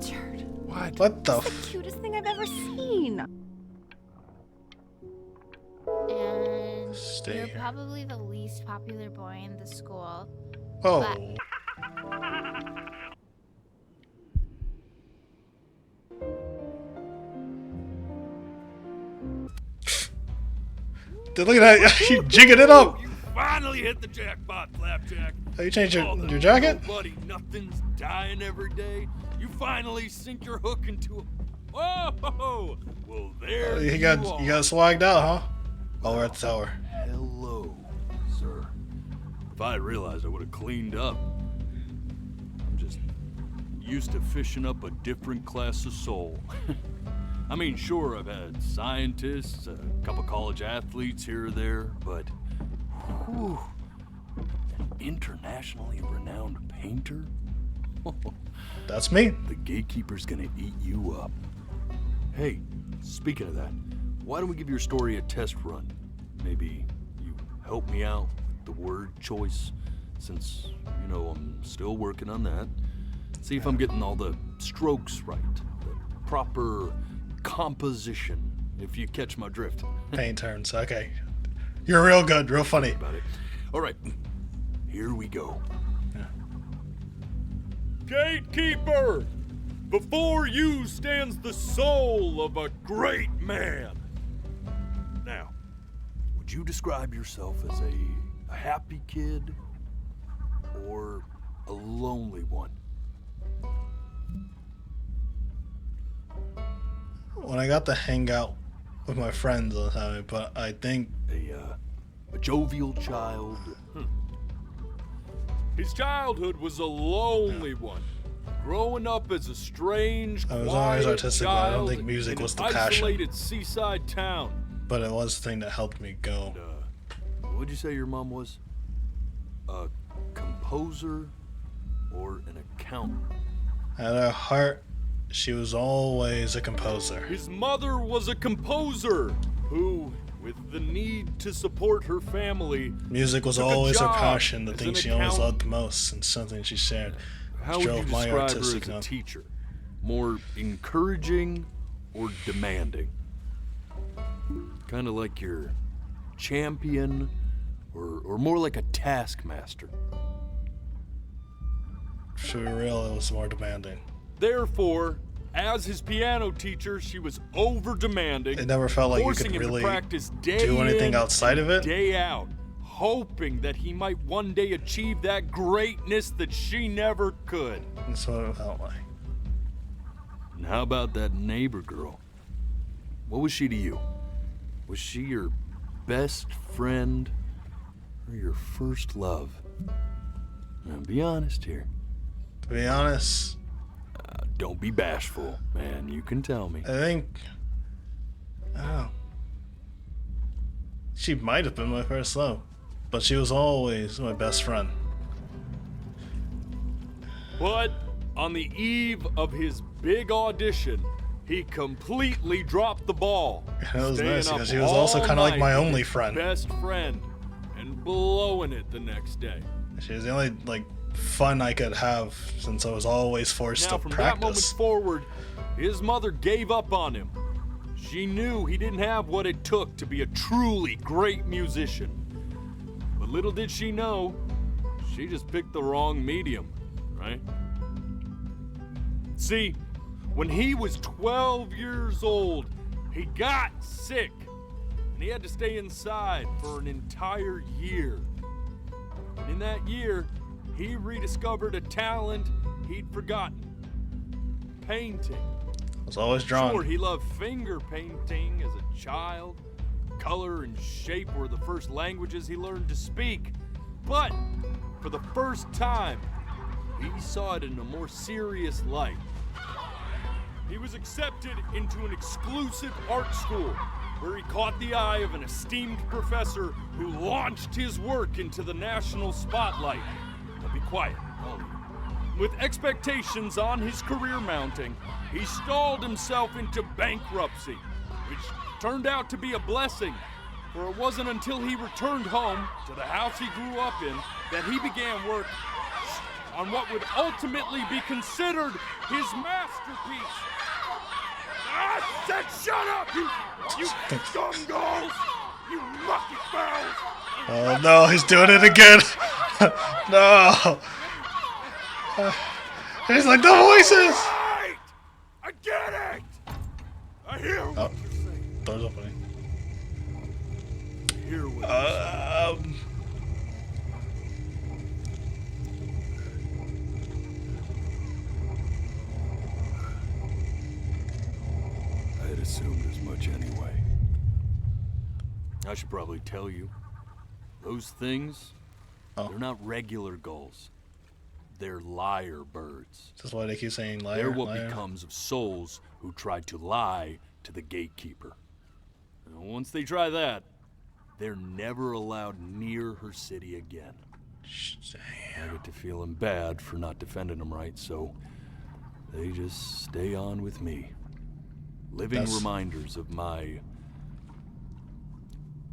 Richard. What the? It's the cutest thing I've ever seen. And Stay you're here. probably the least popular boy in the school. Oh. Dude, look at that. You jigging it up. You finally hit the jackpot, Flapjack. Oh, you changed Oh, your jacket? Buddy, nothing's dying every day. You finally sink your hook into a... Whoa! Well, there You you got are. swagged out, huh? Oh, we're at the tower. Hello, sir. If I had realized, I would have cleaned up. I'm just used to fishing up a different class of soul. I mean, sure, I've had scientists, a couple college athletes here or there, but whew, an internationally renowned painter? That's me. The gatekeeper's gonna eat you up. Hey, speaking of that, why don't we give your story a test run? Maybe you help me out with the word choice, since, you know, I'm still working on that. See if I'm getting all the strokes right, the proper composition, if you catch my drift. Paint turns. Okay. You're real good, real funny. About it. All right, here we go. Gatekeeper! Before you stands the soul of a great man. Now, would you describe yourself as a happy kid or a lonely one? When I got to hang out with my friends all the time, but I think A jovial child? His childhood was a lonely one. Growing up as a strange, I was quiet always artistic, but I don't child think music in was an the passion. isolated seaside town. but it was the thing that helped me go. What'd you say your mom was? A composer or an accountant? At her heart, she was always a composer. His mother was a composer who, with the need to support her family, Music was took a always her job passion, the as thing an she always accountant. loved the most, and something she shared. How would you Drove my describe her artistic as a note. teacher? More encouraging or demanding? Kind of like your champion or more like a taskmaster? To be real, it was more demanding. Therefore, as his piano teacher, she was over-demanding. It never felt like you forcing could him to really practice day do anything in outside of it. Day out, hoping that he might one day achieve that greatness that she never could. That's what it felt like. And how about that neighbor girl? What was she to you? Was she your best friend or your first love? Now, be honest here. To be honest, Don't be bashful, man. You can tell me. I think... I don't know. She might have been my first love, but she was always my best friend. But on the eve of his big audition, he completely dropped the ball. It was staying nice up because she was also all kind of like my night with only his friend. Best friend, and blowing it the next day. She was the only fun I could have since I was always forced Now, to from that moment practice. forward, his mother gave up on him. She knew he didn't have what it took to be a truly great musician. But little did she know, she just picked the wrong medium, right? See, when he was 12 years old, he got sick, and he had to stay inside for an entire year. And in that year, he rediscovered a talent he'd forgotten. Painting. I was always drawn. Sure, he loved finger painting as a child. Color and shape were the first languages he learned to speak. But for the first time, he saw it in a more serious light. He was accepted into an exclusive art school where he caught the eye of an esteemed professor who launched his work into the national spotlight. Now be quiet, all of you. With expectations on his career mounting, he stalled himself into bankruptcy, which turned out to be a blessing, for it wasn't until he returned home to the house he grew up in that he began work on what would ultimately be considered his masterpiece. I said shut up, you scumballs! You lucky fowls! Oh no, he's doing it again. No. He's like the voices. Right! I get it! I hear what you're saying. Door's opening. I hear what you're saying. I had assumed as much anyway. I should probably tell you. Those things, they're not regular gulls. They're liar birds. That's why they keep saying liar. They're what liar. becomes of souls who tried to lie to the gatekeeper. And once they try that, they're never allowed near her city again. I get to feeling bad for not defending them right, so they just stay on with me. Living reminders of my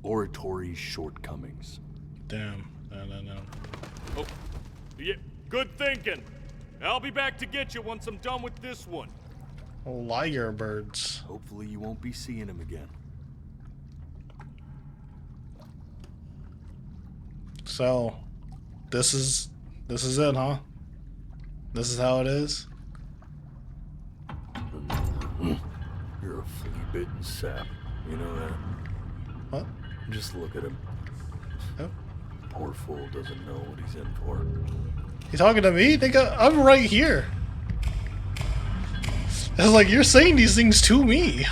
oratory shortcomings. Damn. No. Oh, yeah, good thinking. I'll be back to get you once I'm done with this one. Oh, liar birds. Hopefully you won't be seeing him again. So, this is it, huh? This is how it is. You're a flea-bitten sap. You know that? What? Just look at him. Oh. Poor fool doesn't know what he's in for. You talking to me? I'm right here. It's like you're saying these things to me.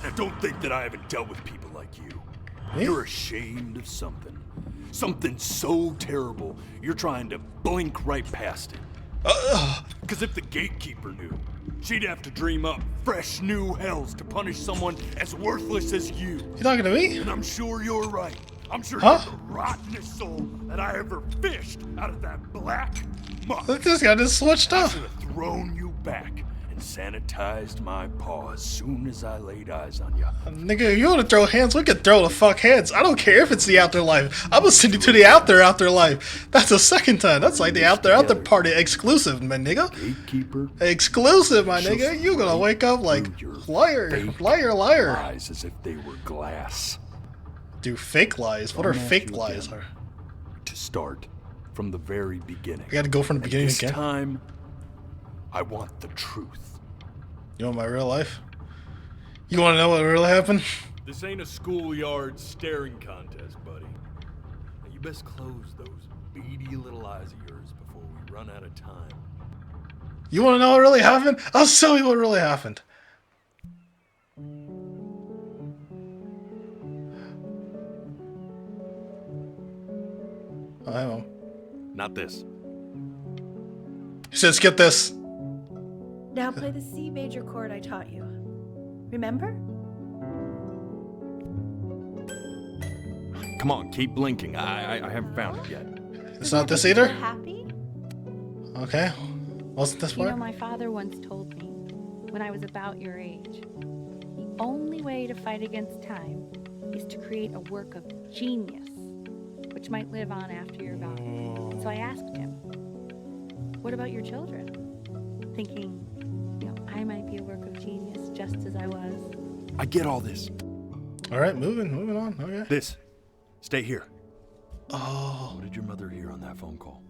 Now don't think that I haven't dealt with people like you. Me? You're ashamed of something. Something so terrible, you're trying to blink right past it. Because if the gatekeeper knew, she'd have to dream up fresh new hells to punish someone as worthless as you. You talking to me? And I'm sure you're right. I'm sure Huh? you're the rottenest soul that I ever fished out of that black muck. Look, this guy just switched I up. should have thrown you back and sanitized my paw as soon as I laid eyes on you. Nigga, if you want to throw hands, we can throw the fuck hands. I don't care if it's the afterlife. I'm gonna send you to the afterlife. That's the second time. That's like the after party exclusive, my nigga. Gatekeeper. Exclusive, my nigga. You gonna wake up like liar. Lies as if they were glass. Do fake lies. What are fake lies? To start from the very beginning. I gotta go from the beginning this again. time, I want the truth. You want my real life? You want to know what really happened? This ain't a schoolyard staring contest, buddy. Now you best close those beady little eyes of yours before we run out of time. You want to know what really happened? I'll show you what really happened. Oh, hang on. Not this. He said skip this. Now play the C major chord I taught you. Remember? Come on, keep blinking. I haven't found it yet. It's not this either? Happy? Okay. Wasn't this You know, part? my father once told me, when I was about your age, the only way to fight against time is to create a work of genius, which might live on after you're gone. So I asked him, what about your children? Thinking, you know, I might be a work of genius just as I was. I get all this. All right, moving on. Okay. This. Stay here. Oh, What did your mother hear on that phone call?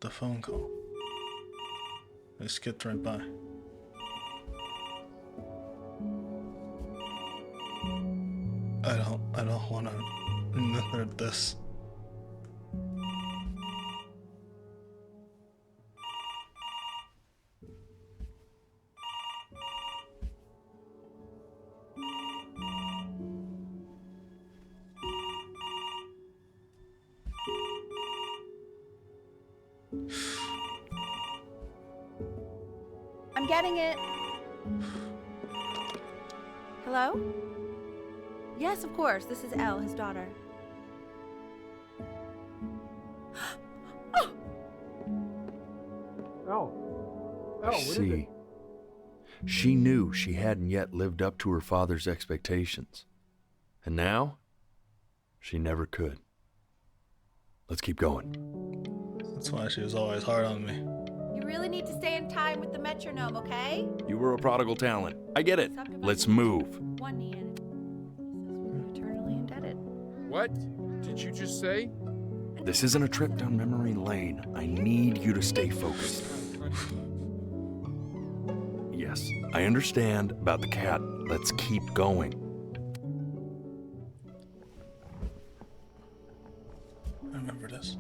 the phone call. I skipped right by. I don't want to heard this. I'm getting it. Hello? Yes, of course. This is Elle, his daughter. Oh, what is it? See. She knew she hadn't yet lived up to her father's expectations. And now, she never could. Let's keep going. That's why she was always hard on me. You really need to stay in time with the metronome, okay? You were a prodigal talent. I get it. Let's move. One knee in it. We're eternally indebted. What did you just say? This isn't a trip down memory lane. I need you to stay focused. Yes, I understand about the cat. Let's keep going. I remember this.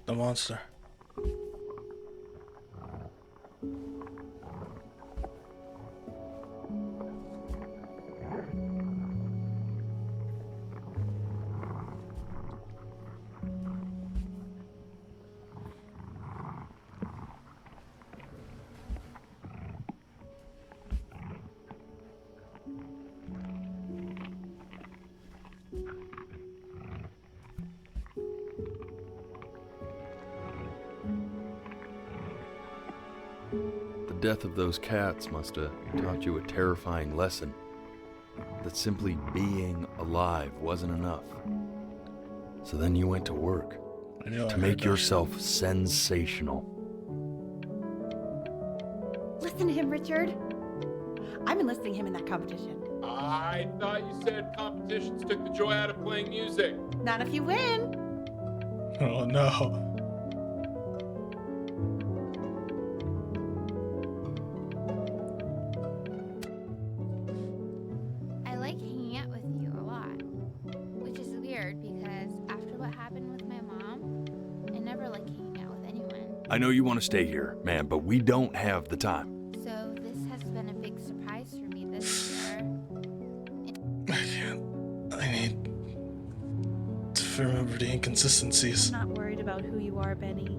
The monster. The death of those cats must have taught you a terrifying lesson. That simply being alive wasn't enough. So then you went to work I knew I to heard make that. yourself sensational. Listen to him, Richard. I'm enlisting him in that competition. I thought you said competitions took the joy out of playing music. Not if you win. Oh no. I like hanging out with you a lot, which is weird because after what happened with my mom, I never like hanging out with anyone. I know you want to stay here, man, but we don't have the time. So this has been a big surprise for me this year. I can't. I need to remember the inconsistencies. I'm not worried about who you are, Benny.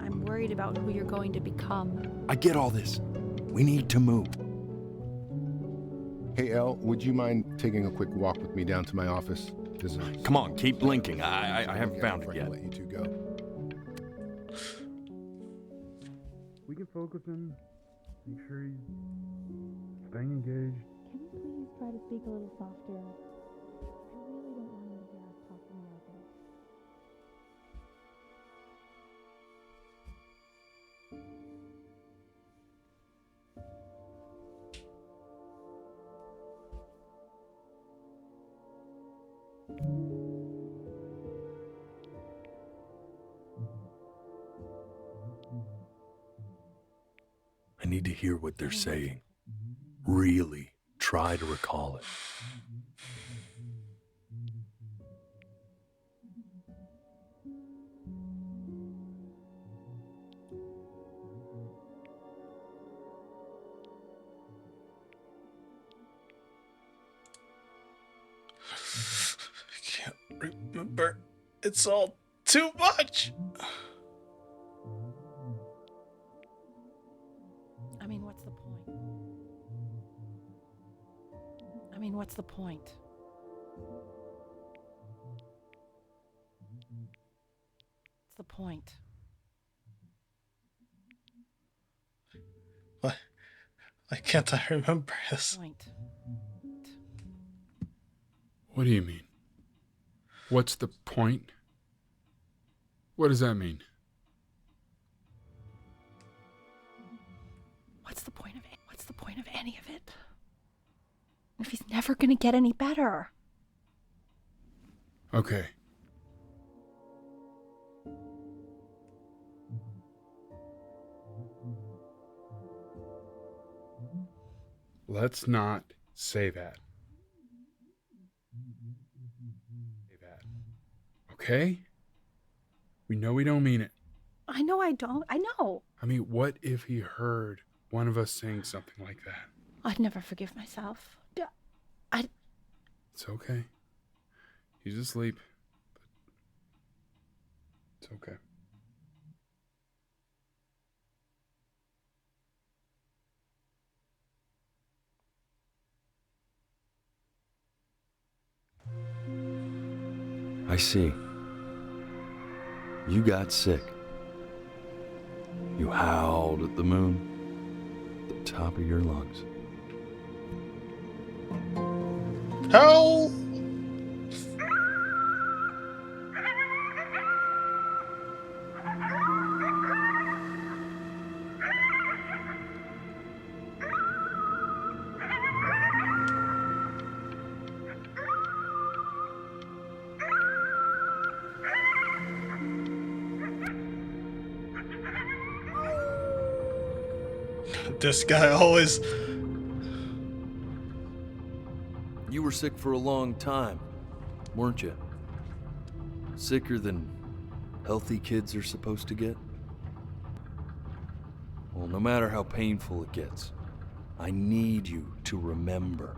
I'm worried about who you're going to become. I get all this. We need to move. Hey, Elle, would you mind taking a quick walk with me down to my office? Come on, keep blinking. I haven't found it Before I yet. let you two go. We can focus and make sure he's staying engaged. Can you please try to speak a little softer? I really don't want him to hear us talking like this. I need to hear what they're saying. Really try to recall it. I can't remember. It's all too much. I mean, what's the point? I mean, what's the point? What's the point? Why can't I remember this? Point. What do you mean? What's the point? What does that mean? What's the point of it? What's the point of any of it? If he's never gonna get any better. Okay. Let's not say that. Say that. Okay? We know we don't mean it. I know I don't. I know. I mean, what if he heard one of us saying something like that? I'd never forgive myself. It's okay. He's asleep. But it's okay. I see. You got sick. You howled at the moon at the top of your lungs. How? This guy always. You were sick for a long time, weren't you? Sicker than healthy kids are supposed to get? Well, no matter how painful it gets, I need you to remember.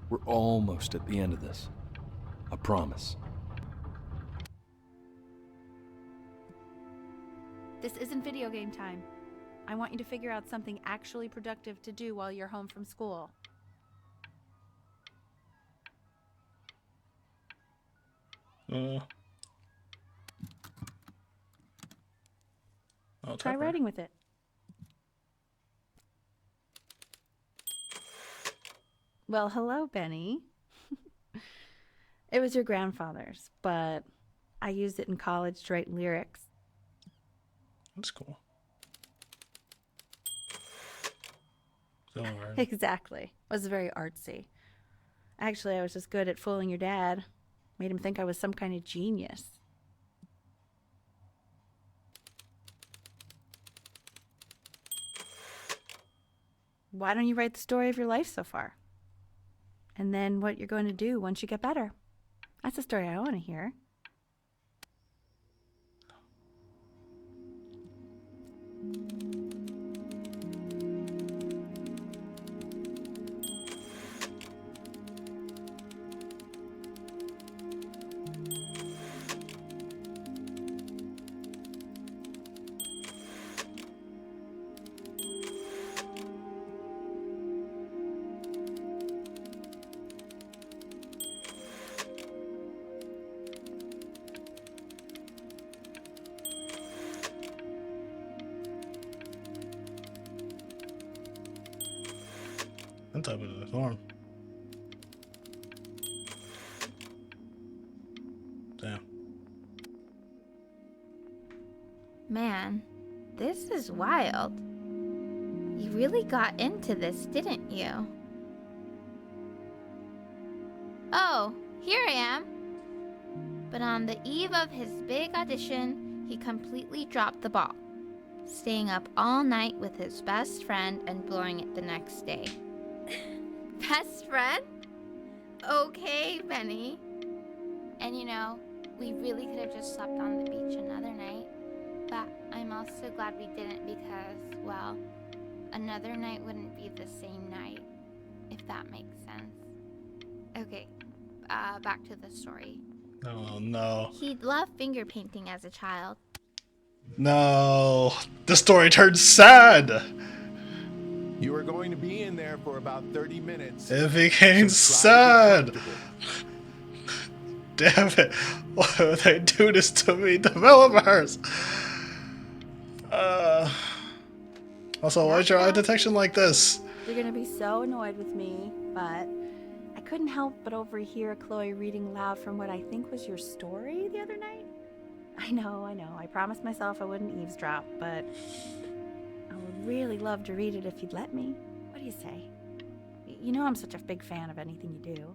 We're almost at the end of this. I promise. This isn't video game time. I want you to figure out something actually productive to do while you're home from school. I'll Try type her. writing with it. Well, hello, Benny. It was your grandfather's, but I used it in college to write lyrics. That's cool. So, alright. Exactly. It was very artsy. Actually, I was just good at fooling your dad. Made him think I was some kind of genius. Why don't you write the story of your life so far? And then what you're going to do once you get better. That's the story I want to hear. I'm typing in the form. Damn. Man, this is wild. You really got into this, didn't you? Oh, here I am. But on the eve of his big audition, he completely dropped the ball, staying up all night with his best friend and blowing it the next day. Best friend? Okay, Benny. And you know, we really could have just slept on the beach another night. But I'm also glad we didn't because, well, another night wouldn't be the same night, if that makes sense. Okay, back to the story. Oh no. He'd loved finger painting as a child. No. The story turned sad. You are going to be in there for about 30 minutes. It became So try to sad. get comfortable. Damn it. Why would they do this to me, developers? Also, why is your eye detection like this? You're going to be so annoyed with me, but I couldn't help but overhear Chloe reading loud from what I think was your story the other night. I know. I promised myself I wouldn't eavesdrop, but I would really love to read it if you'd let me. What do you say? You know I'm such a big fan of anything you do.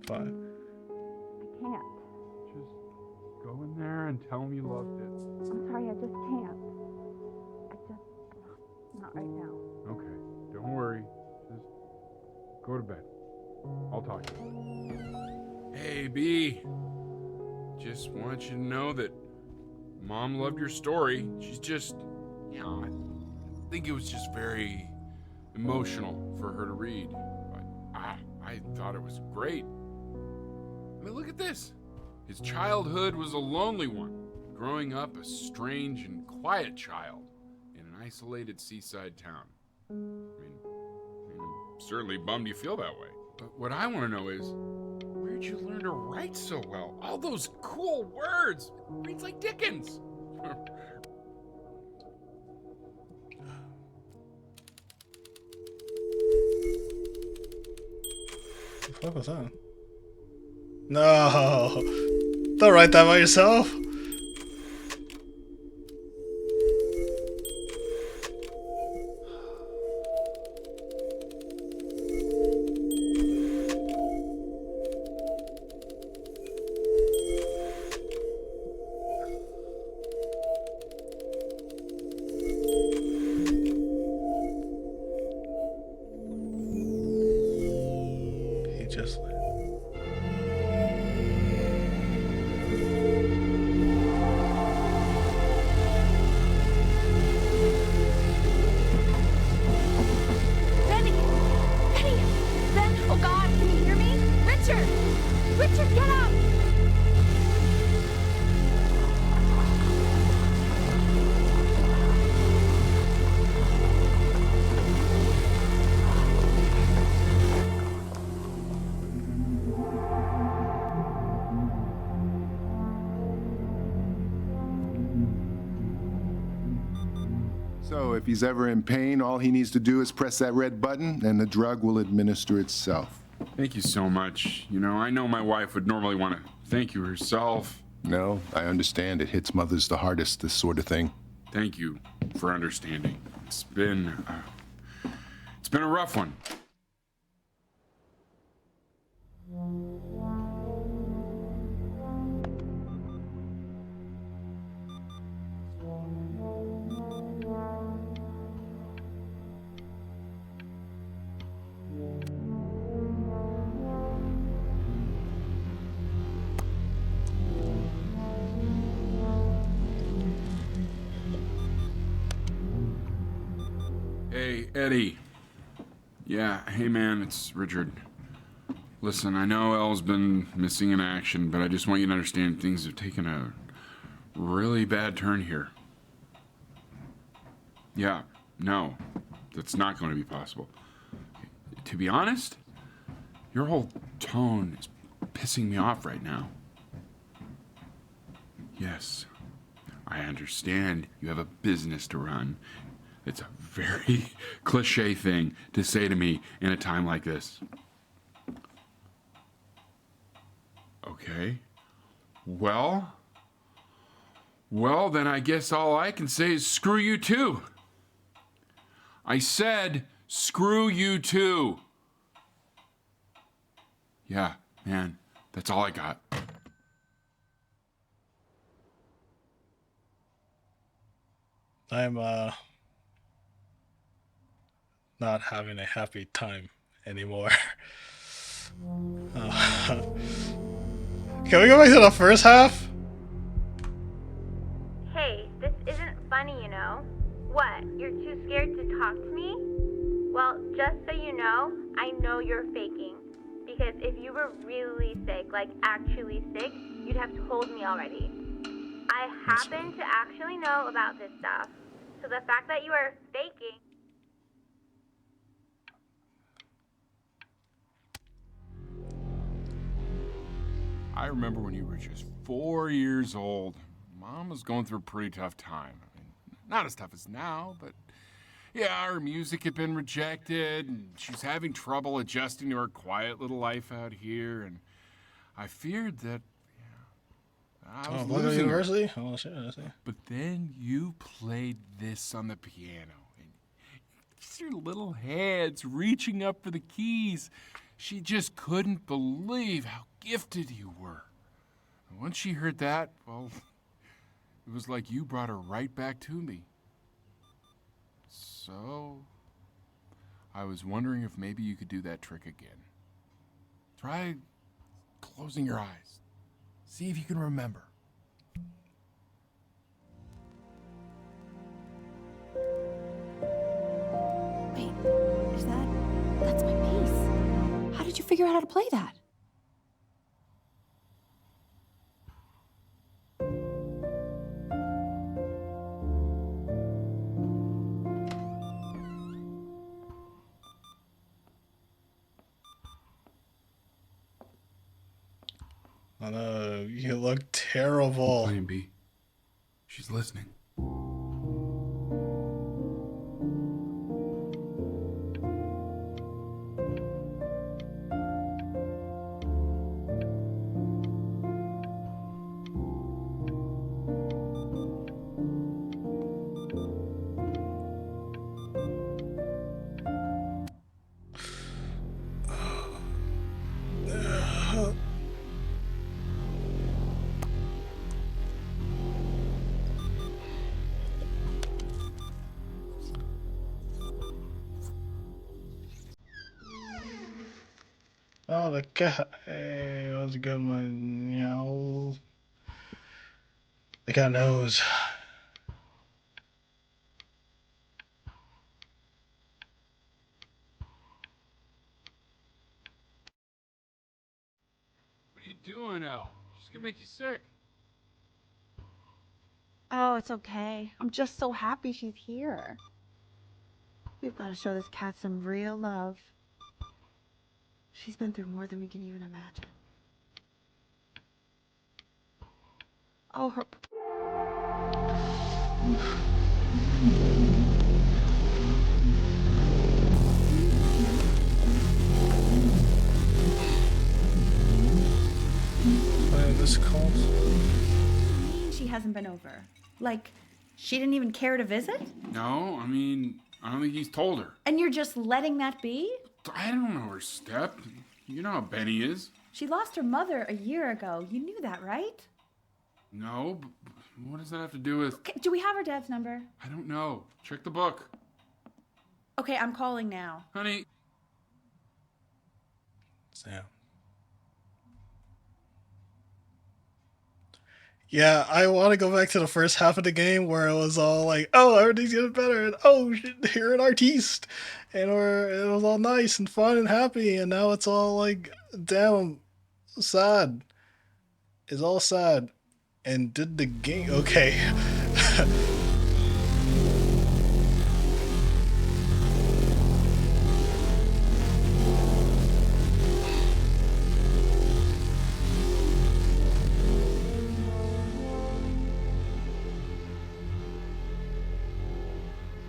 Fine. I can't. Just go in there and tell him you loved it. I'm sorry, I just can't. Not right now. Okay, don't worry. Just go to bed. I'll talk to you. Hey, B. Just want you to know that Mom loved your story. She's just, you know, I think it was just very emotional for her to read. But I thought it was great. I mean, look at this. His childhood was a lonely one, growing up a strange and quiet child in an isolated seaside town. I mean, I'm certainly bummed you feel that way. But what I want to know is, where'd you learn to write so well? All those cool words. Reads like Dickens. What the fuck was that? No! Don't write that by yourself! He just... Benny! Benny! Ben! Oh God, can you hear me? Richard! Richard, get up! So if he's ever in pain, all he needs to do is press that red button and the drug will administer itself. Thank you so much. You know, I know my wife would normally want to thank you herself. No, I understand. It hits mothers the hardest, this sort of thing. Thank you for understanding. It's been a rough one. Hey, Eddie. Yeah, hey man, it's Richard. Listen, I know Elle's been missing in action, but I just want you to understand things have taken a really bad turn here. Yeah, no, that's not going to be possible. To be honest, your whole tone is pissing me off right now. Yes, I understand you have a business to run. It's a very cliche thing to say to me in a time like this. Okay. Well, then I guess all I can say is screw you too. I said screw you too. Yeah, man, that's all I got. I'm not having a happy time anymore. Can we go back to the first half? Hey, this isn't funny, you know. What, you're too scared to talk to me? Well, just so you know, I know you're faking. Because if you were really sick, like actually sick, you'd have told me already. I happen to actually know about this stuff. So the fact that you are faking... I remember when you were just 4 years old. Mom was going through a pretty tough time. I mean, not as tough as now, but yeah, her music had been rejected, and she's having trouble adjusting to her quiet little life out here. And I feared that I was losing University? her. Oh shit! I see. But then you played this on the piano, and just your little hands reaching up for the keys. She just couldn't believe how gifted you were. And once she heard that, well, it was like you brought her right back to me. So, I was wondering if maybe you could do that trick again. Try closing your eyes. See if you can remember. Wait, that's my bass. How did you figure out how to play that? I know, you look terrible. Playing B. She's listening. Oh, the cat. Hey, what's a good one? You know, the cat knows. What are you doing, Elle? She's gonna make you sick. Oh, it's okay. I'm just so happy she's here. We've got to show this cat some real love. She's been through more than we can even imagine. Oh, her... This calls. She hasn't been over. Like, she didn't even care to visit? No, I mean, I don't think he's told her. And you're just letting that be? I don't know her step. You know how Benny is. She lost her mother a year ago. You knew that, right? No, but what does that have to do with... Okay, do we have her dad's number? I don't know. Check the book. Okay, I'm calling now. Honey. Sam. Yeah, I want to go back to the first half of the game where it was all like, oh, everything's getting better, and oh, you're an artiste, and it was all nice and fun and happy, and now it's all like, damn, sad. It's all sad. And did the game... Okay.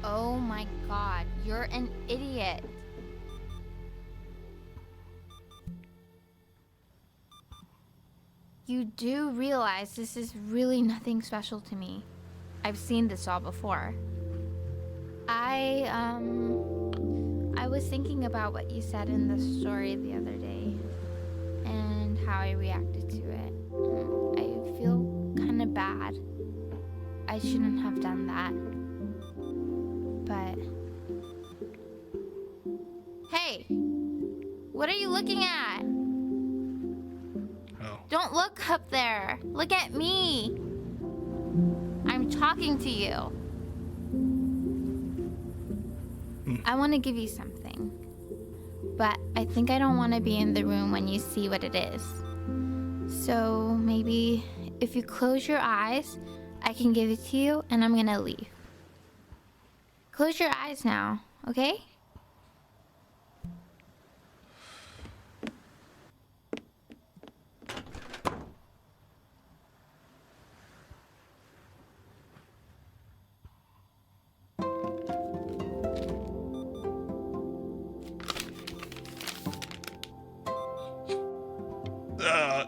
Oh my god, you're an idiot. You do realize this is really nothing special to me. I've seen this all before. I was thinking about what you said in the story the other day and how I reacted to it. I feel kind of bad. I shouldn't have done that. But... Hey! What are you looking at? Oh. Don't look up there. Look at me. I'm talking to you. I want to give you something. But I think I don't want to be in the room when you see what it is. So maybe if you close your eyes, I can give it to you and I'm going to leave. Close your eyes now, okay?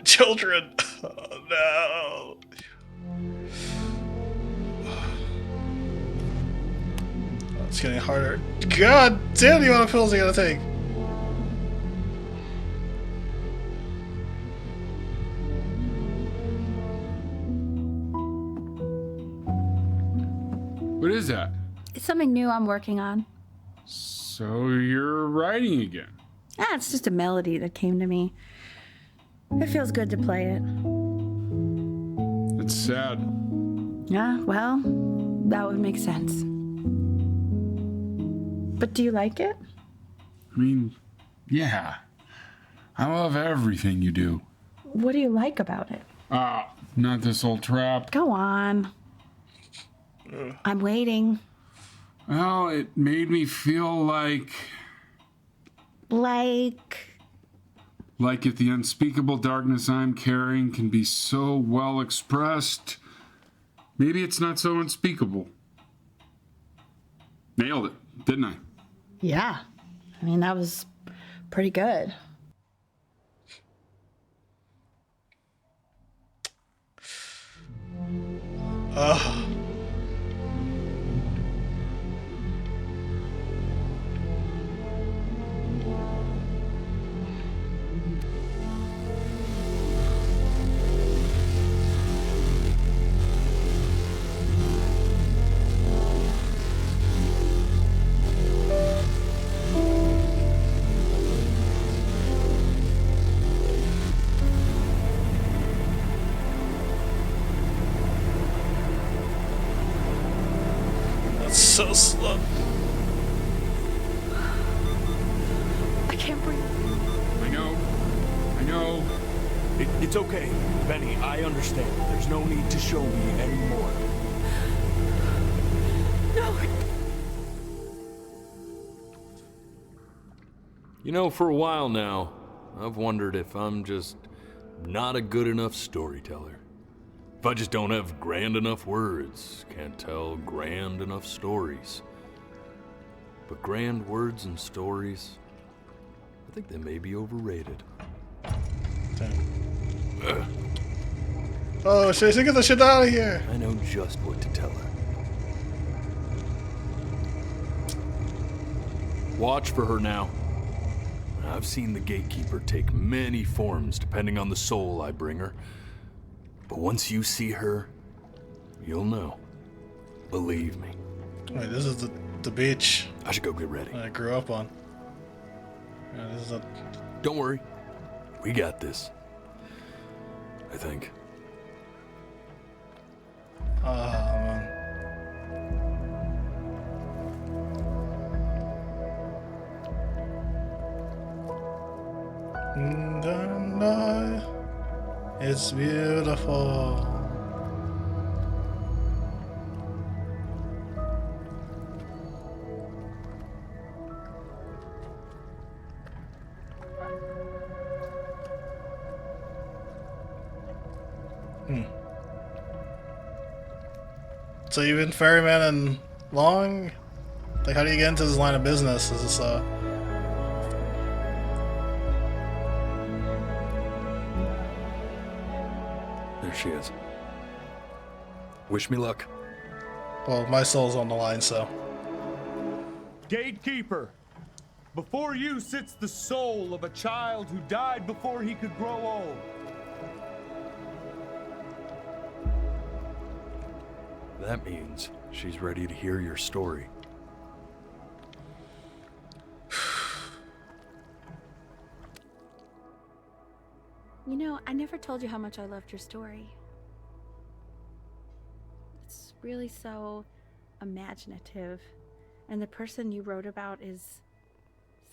Children. Oh, no. Oh, it's getting harder. God damn the amount of pills I gotta take. What is that? It's something new I'm working on. So you're writing again? Ah, it's just a melody that came to me. It feels good to play it. It's sad. Yeah, well, that would make sense. But do you like it? I mean, yeah. I love everything you do. What do you like about it? Not this old trap. Go on. I'm waiting. Well, it made me feel like... Like... Like if the unspeakable darkness I'm carrying can be so well expressed, maybe it's not so unspeakable. Nailed it, didn't I? Yeah. I mean, that was pretty good. Ugh. That's so slow. I can't breathe. I know. It's okay, Benny, I understand. There's no need to show me anymore. No. You know, for a while now, I've wondered if I'm just not a good enough storyteller. If I just don't have grand enough words, can't tell grand enough stories. But grand words and stories, I think they may be overrated. Oh, Stacey, get the shit out of here. I know just what to tell her. Watch for her now. I've seen the gatekeeper take many forms depending on the soul I bring her. But once you see her, you'll know. Believe me. Wait, this is the beach I should go get ready. I grew up on. Yeah, this is a... Don't worry. We got this. I think. man. It's beautiful. So you've been ferryman and long? Like, how do you get into this line of business? Is this There she is. Wish me luck. Well, my soul's on the line, so. Gatekeeper, before you sits the soul of a child who died before he could grow old. That means she's ready to hear your story. You know, I never told you how much I loved your story. It's really so imaginative, and the person you wrote about is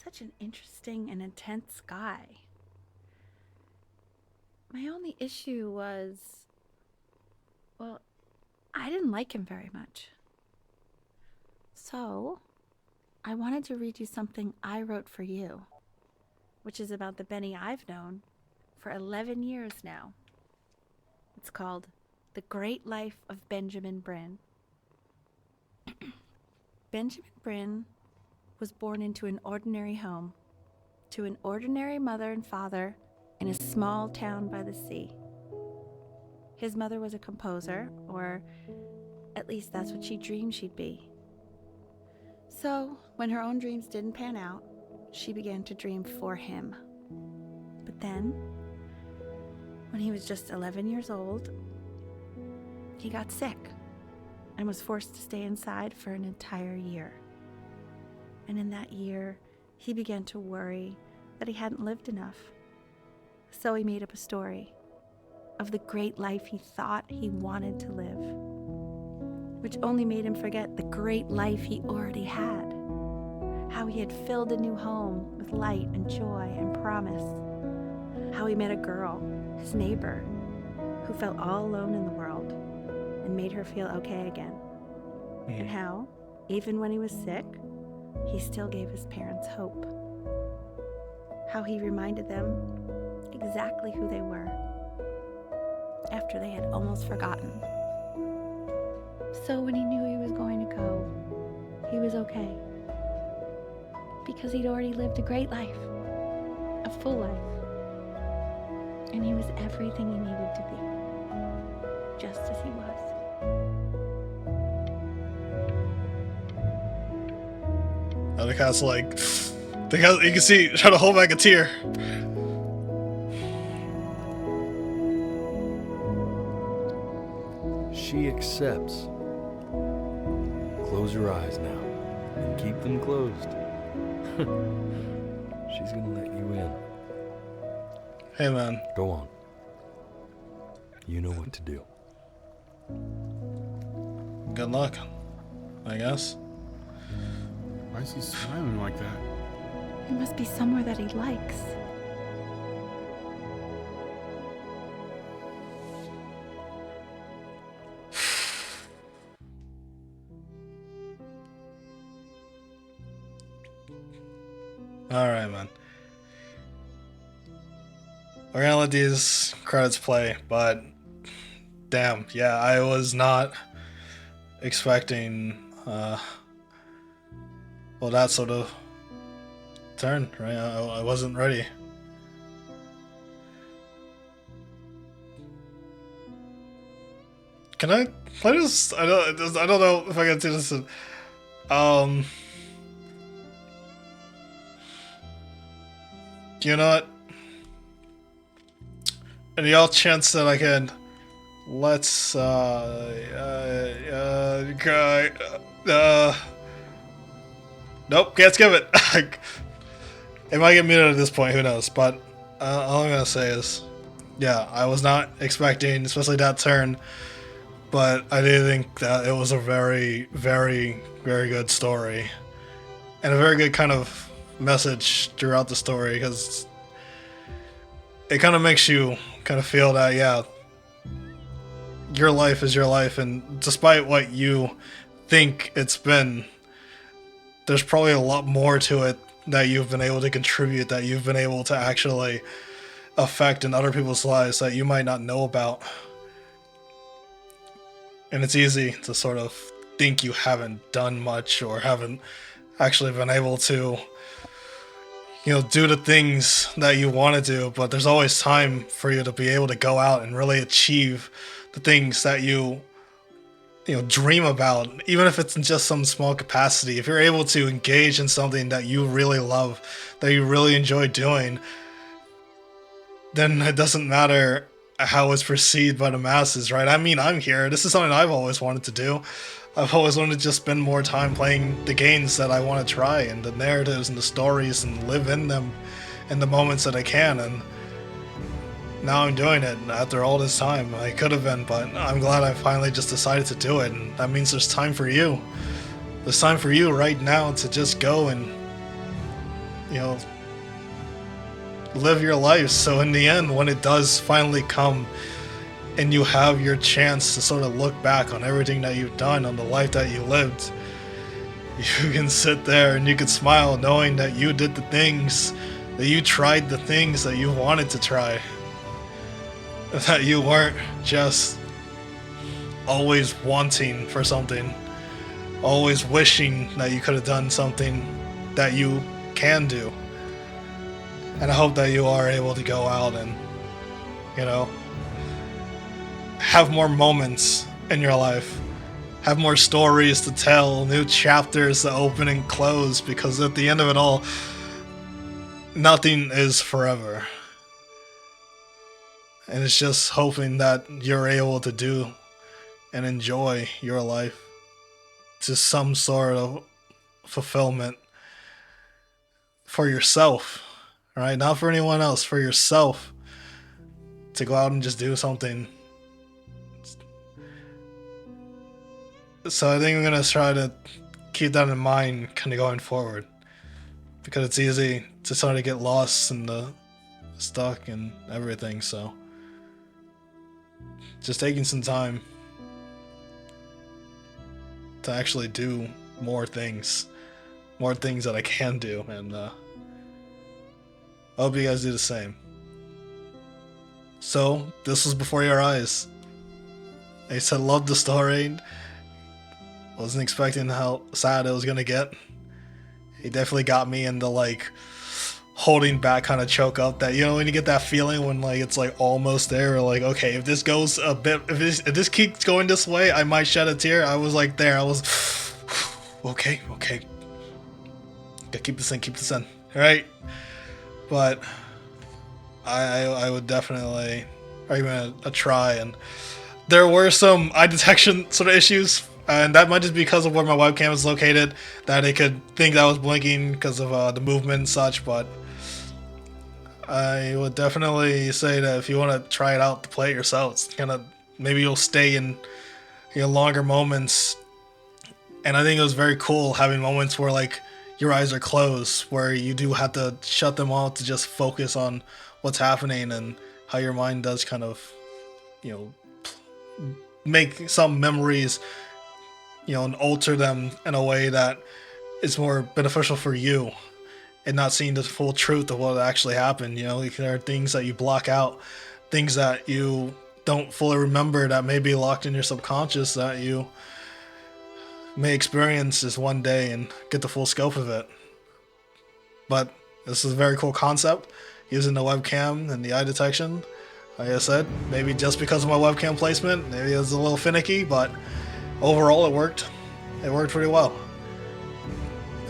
such an interesting and intense guy. My only issue was, well, I didn't like him very much. So, I wanted to read you something I wrote for you, which is about the Benny I've known for 11 years now. It's called The Great Life of Benjamin Bryn. Benjamin Bryn was born into an ordinary home, to an ordinary mother and father in a small town by the sea. His mother was a composer, or at least that's what she dreamed she'd be. So, when her own dreams didn't pan out, she began to dream for him. But then, when he was just 11 years old, he got sick and was forced to stay inside for an entire year. And in that year, he began to worry that he hadn't lived enough. So he made up a story of the great life he thought he wanted to live, which only made him forget the great life he already had, how he had filled a new home with light and joy and promise, how he met a girl, his neighbor, who felt all alone in the world and made her feel okay again, and how, even when he was sick, he still gave his parents hope, how he reminded them exactly who they were after they had almost forgotten. So when he knew he was going to go, he was okay. Because he'd already lived a great life, a full life. And he was everything he needed to be, just as he was. And the cat's like, the cat, you can see, trying to hold back a tear. She accepts. Close your eyes now, and keep them closed. She's gonna let you in. Hey, man. Go on. You know what to do. Good luck, I guess. Why is he smiling like that? It must be somewhere that he likes. Alright, man. We're gonna let these credits play, but damn, yeah, I was not expecting well, that sort of turn, right? I wasn't ready. Can I play this? I don't know if I can do this. You know what? Any all chance that I can, let's nope, can't skip it. It might get muted at this point, who knows? But all I'm gonna say is, yeah, I was not expecting, especially that turn, but I did think that it was a very, very, very good story, and a very good kind of message throughout the story, because it kind of makes you kind of feel that, yeah, your life is your life, and despite what you think it's been, there's probably a lot more to it that you've been able to contribute, that you've been able to actually affect in other people's lives that you might not know about. And it's easy to sort of think you haven't done much or haven't actually been able to, you know, do the things that you want to do, but there's always time for you to be able to go out and really achieve the things that you dream about, even if it's in just some small capacity. If you're able to engage in something that you really love, that you really enjoy doing, then it doesn't matter how it's perceived by the masses, right? I mean, I'm here. This is something I've always wanted to do. I've always wanted to just spend more time playing the games that I want to try, and the narratives and the stories, and live in them in the moments that I can. And now I'm doing it after all this time. I could have been, but I'm glad I finally just decided to do it, and that means there's time for you. There's time for you right now to just go and, you know, live your life. So in the end, when it does finally come, and you have your chance to sort of look back on everything that you've done, on the life that you lived, you can sit there and you can smile knowing that you did the things, that you tried the things that you wanted to try. That you weren't just always wanting for something, always wishing that you could have done something that you can do. And I hope that you are able to go out and, you know, have more moments in your life, have more stories to tell, new chapters to open and close, because at the end of it all, nothing is forever. And it's just hoping that you're able to do and enjoy your life to some sort of fulfillment for yourself, right? Not for anyone else, for yourself, to go out and just do something. So I think I'm going to try to keep that in mind kind of going forward, because it's easy to sort of get lost in the stuck and everything. So just taking some time to actually do more things that I can do, and I hope you guys do the same. So this was before your eyes. I said loved the story. Wasn't expecting how sad it was gonna get. He definitely got me into like holding back, kind of choke up. That, you know, when you get that feeling when like it's like almost there, or like, okay, if this goes a bit, if this keeps going this way, I might shed a tear. I was like there. I was okay. Gotta keep this in, all right? But I would definitely recommend a try. And there were some eye detection sort of issues, and that might just be because of where my webcam is located, that it could think that I was blinking because of the movement and such. But I would definitely say that if you want to try it out, to play it yourself, it's kind of, maybe you'll stay in your longer moments. And I think it was very cool having moments where like your eyes are closed, where you do have to shut them off to just focus on what's happening, and how your mind does kind of, you know, make some memories, you know, and alter them in a way that is more beneficial for you, and not seeing the full truth of what actually happened. You know, there are things that you block out, things that you don't fully remember that may be locked in your subconscious, that you may experience this one day and get the full scope of it. But this is a very cool concept, using the webcam and the eye detection. Like I said, maybe just because of my webcam placement, maybe it was a little finicky, but overall it worked. It worked pretty well.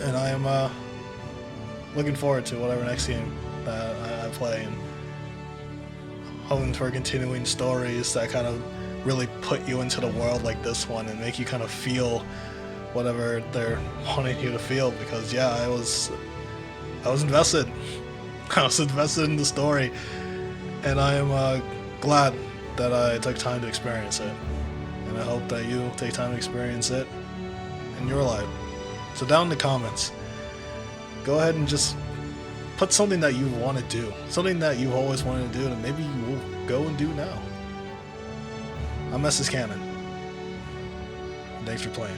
And I am looking forward to whatever next game that I play, and hoping for continuing stories that kind of really put you into the world like this one, and make you kind of feel whatever they're wanting you to feel. Because yeah, I was invested. I was invested in the story, and I am glad that I took time to experience it, and I hope that you take time to experience it in your life. So down in the comments, go ahead and just put something that you want to do, something that you've always wanted to do, and maybe you will go and do now. I'm Mrs. Cannon. Thanks for playing.